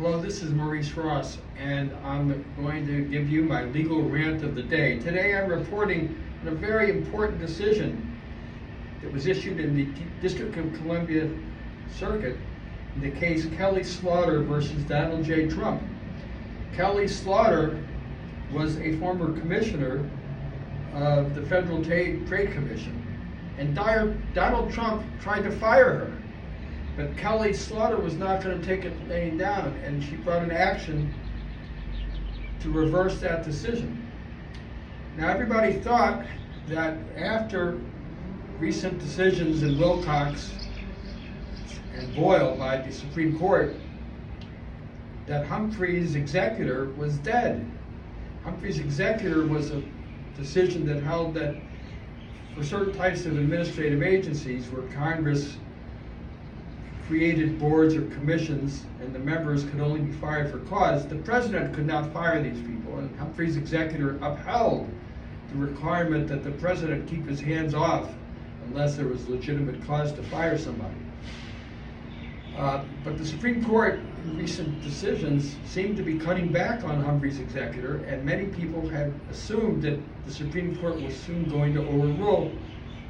Hello, this is Maurice Ross, and I'm going to give you my legal rant of the day. Today I'm reporting on a very important decision that was issued in the District of Columbia Circuit in the case Kelly Slaughter versus Donald J. Trump. Kelly Slaughter was a former commissioner of the Federal Trade Commission, and Donald Trump tried to fire her. But Kelly Slaughter was not going to take it laying down, and she brought an action to reverse that decision. Now, everybody thought that after recent decisions in Wilcox and Boyle by the Supreme Court, that Humphrey's executor was dead. Humphrey's executor was a decision that held that for certain types of administrative agencies where Congress created boards or commissions and the members could only be fired for cause, the president could not fire these people, and Humphrey's executor upheld the requirement that the president keep his hands off unless there was legitimate cause to fire somebody. But the Supreme Court in recent decisions seemed to be cutting back on Humphrey's executor, and many people had assumed that the Supreme Court was soon going to overrule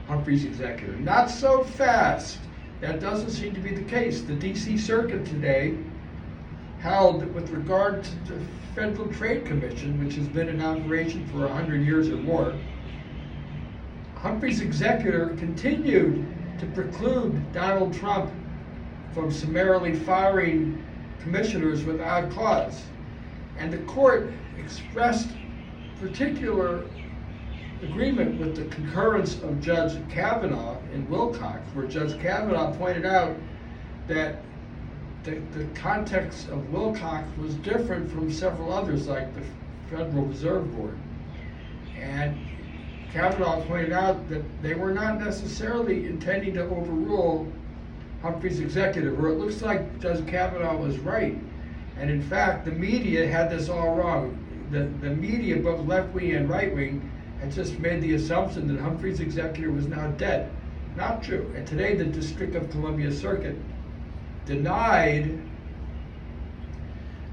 Humphrey's executor. Not so fast. That doesn't seem to be the case. The D.C. Circuit today held that with regard to the Federal Trade Commission, which has been in operation for 100 years or more, Humphrey's executor continued to preclude Donald Trump from summarily firing commissioners without cause. And the court expressed particular agreement with the concurrence of Judge Kavanaugh in Wilcox, where Judge Kavanaugh pointed out that the context of Wilcox was different from several others, like the Federal Reserve Board. And Kavanaugh pointed out that they were not necessarily intending to overrule Humphrey's executive, or it looks like Judge Kavanaugh was right. And in fact, the media had this all wrong. The media, both left-wing and right-wing, had just made the assumption that Humphrey's executor was now dead. Not true. And today the District of Columbia Circuit denied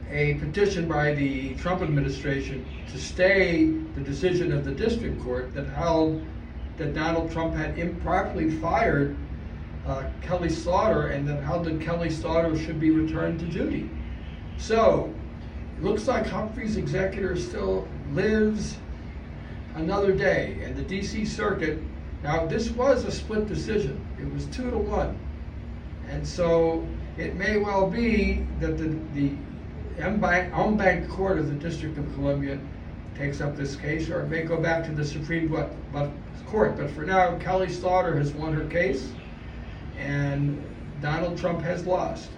a petition by the Trump administration to stay the decision of the district court that held that Donald Trump had improperly fired Kelly Slaughter, and that held that Kelly Slaughter should be returned to duty. So it looks like Humphrey's executor still lives another day, and the D.C. Circuit, now this was a split decision. It was 2-1. And so it may well be that the en banc court of the District of Columbia takes up this case, or it may go back to the Supreme Court. But for now, Kelly Slaughter has won her case, and Donald Trump has lost.